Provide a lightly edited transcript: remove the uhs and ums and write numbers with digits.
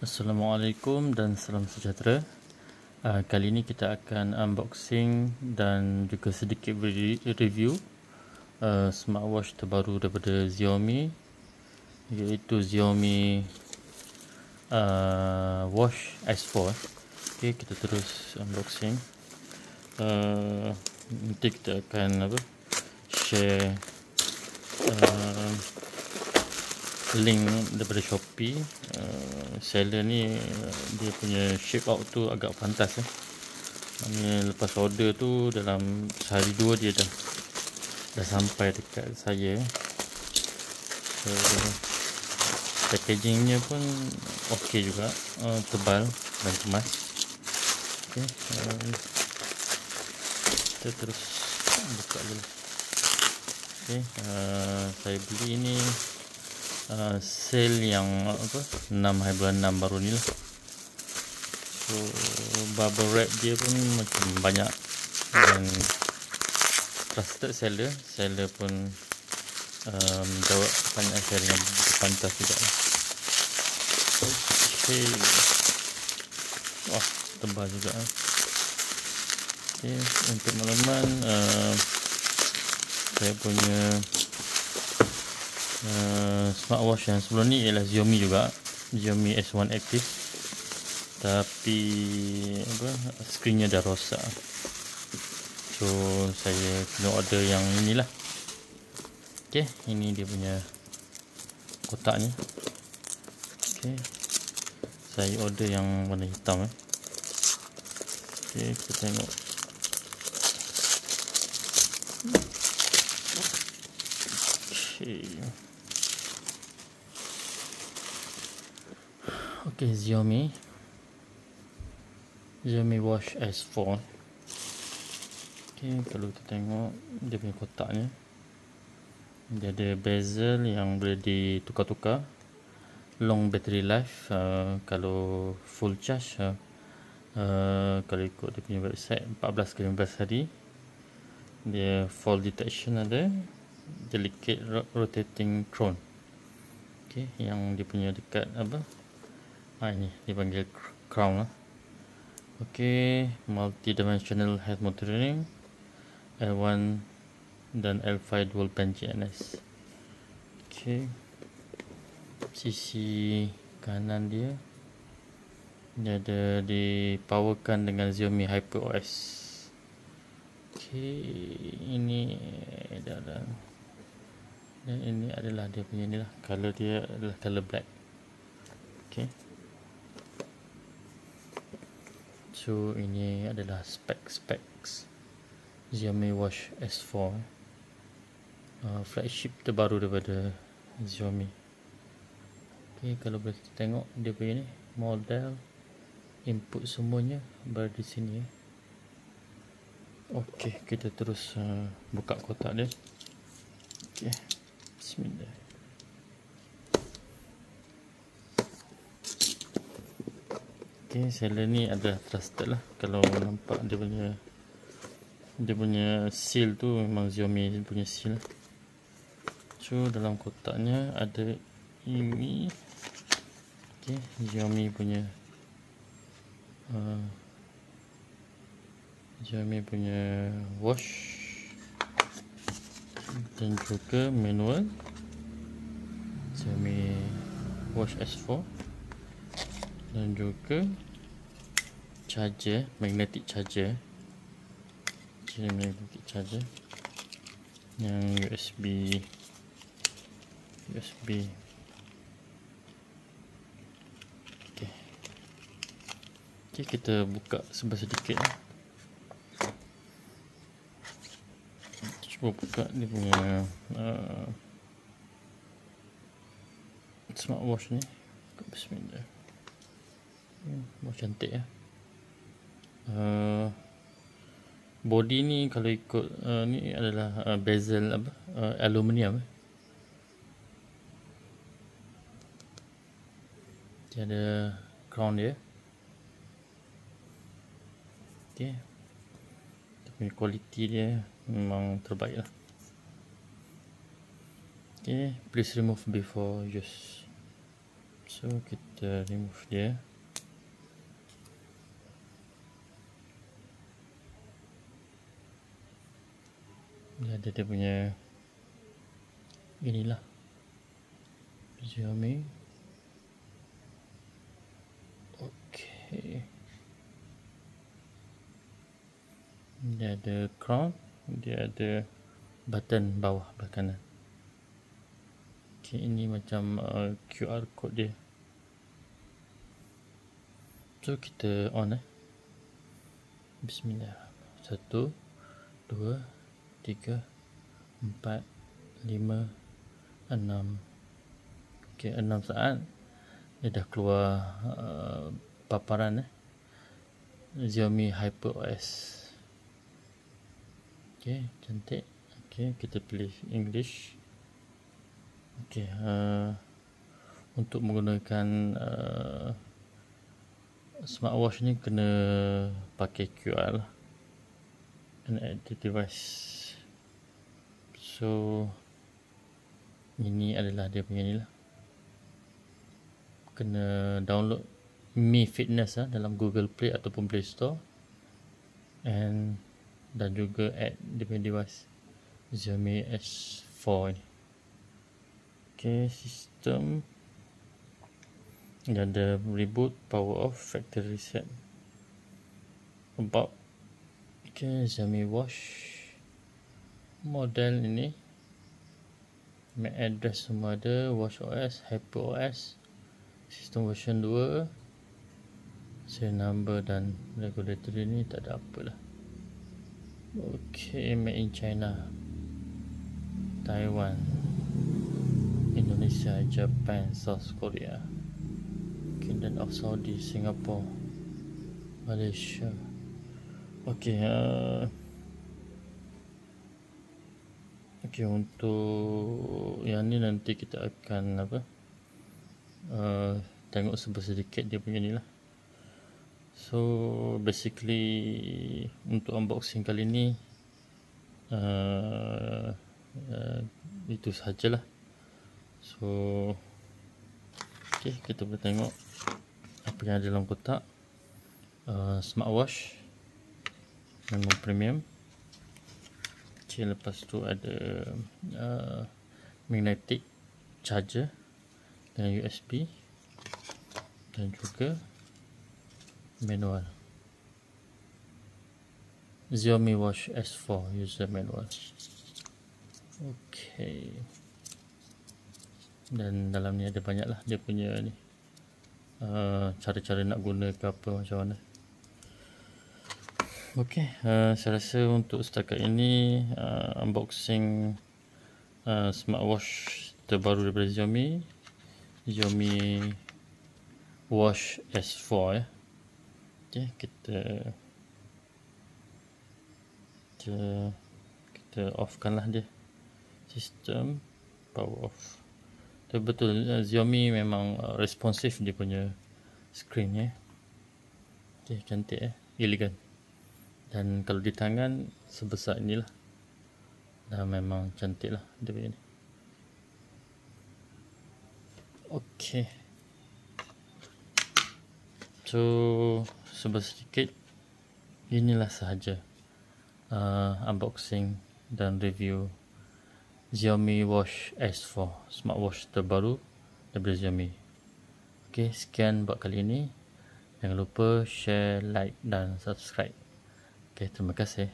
Assalamualaikum dan salam sejahtera. Kali ini kita akan unboxing dan juga sedikit review smartwatch terbaru daripada Xiaomi, iaitu Xiaomi Watch S4. Okay, kita terus unboxing. Nanti kita akan share link daripada Shopee. Seller ni dia punya ship out tu agak pantas Maknanya lepas order tu dalam sehari dua dia dah sampai dekat saya. So, packagingnya pun okey juga, tebal dan kemas. Okay, kita terus buka dulu. Okay, saya beli ini sale yang 6 hari bulan 6 baru ni lah. So bubble wrap dia pun macam banyak dan trusted seller pun jawab banyak saya dengan pantas juga. Okay. Wah, tebal juga. Okay, untuk makluman saya punya smartwatch yang sebelum ni ialah Xiaomi juga, Xiaomi S1 Active, tapi skrinnya dah rosak. So saya kena order yang inilah. Okay, ini dia punya kotaknya. Okay, saya order yang warna hitam. Okay, kita tengok. Okay, Xiaomi Watch S4. Okay, kalau kita tengok dia punya kotaknya, dia ada bezel yang boleh ditukar-tukar, long battery life, kalau full charge, kalau ikut dia punya website 14 ke 15 hari. Dia fall detection ada, delicate rotating crown. Okay, yang dia punya dekat ini dipanggil crown lah. Okay, multi-dimensional health monitoring, L1 dan L5 dual band GNS. Okay, sisi kanan dia ada dipowerkan dengan Xiaomi HyperOS. Okay, ini dan ini adalah dia punya ni lah, color dia adalah color black. Okay, so ini adalah specs Xiaomi Watch S4, flagship terbaru daripada Xiaomi. Okay, kalau boleh kita tengok dia punya ni model, input semuanya berada di sini. Okay, kita terus buka kotak dia. Okay, bismillah. Okay, seller ni adalah trusted lah. Kalau nampak dia punya seal tu memang Xiaomi punya seal. So dalam kotaknya ada ini. Okay, Xiaomi punya watch dan juga manual Xiaomi Watch S4 dan juga charger, magnetic charger yang USB. Okay, kita buka sedikit. Cuba buka dia punya smartwatch ni. Bismillah. Cantik ya. Body ni kalau ikut ni adalah bezel aluminium. Dia ada crown dia. Okay, dia punya kualiti dia memang terbaik lah. Okay, please remove before use. So kita remove dia. Dia ada dia punya inilah Xiaomi. Okey. Dia ada crown, dia ada button bawah belah kanan. Okey, ini macam QR code dia. So kita on Bismillah. 1 2 3 4 5 6. Okey, 6 saat dia dah keluar paparan Xiaomi HyperOS. Okey, cantik. Okey, kita pilih English. Okey, untuk menggunakan smartwatch ni kena pakai QR lah. Kena add the device. So ini adalah dia punya ni lah. Kena download Mi Fitness dalam Google Play ataupun Play Store, dan juga add dia punya device Xiaomi S4 ni. Okay, sistem dia ada reboot, power off, factory reset, about. Okay, Xiaomi Watch model ini, MAC address semua ada, Watch OS, HyperOS, sistem version 2, serial number dan regulatory ni tak ada apalah. Okay, made in China, Taiwan, Indonesia, Japan, South Korea, Kingdom of Saudi, Singapore, Malaysia. Okay, okay, untuk yang ni nanti kita akan tengok sedikit dia punya ni lah. So basically untuk unboxing kali ni itu sahajalah. So okay, kita boleh tengok apa yang ada dalam kotak. Smartwatch memang premium. Okay, lepas tu ada magnetic charger dengan USB dan juga manual. Xiaomi Watch S4 user manual. Okay, dan dalam ni ada banyak lah dia punya ni cara-cara nak guna ke apa macam mana. Okay, saya rasa untuk setakat ini unboxing smartwatch terbaru daripada Xiaomi Watch S4 Okay, kita offkan lah dia sistem power off. Betul, Xiaomi memang responsif dia punya screen Okay, cantik elegan. Dan kalau di tangan sebesar inilah, dah memang cantik lah dia punya ni. Okay, so sedikit inilah sahaja unboxing dan review Xiaomi Watch S4, smartwatch terbaru daripada Xiaomi. Okay, sekian buat kali ini. Jangan lupa share, like dan subscribe. Okay, terima kasih.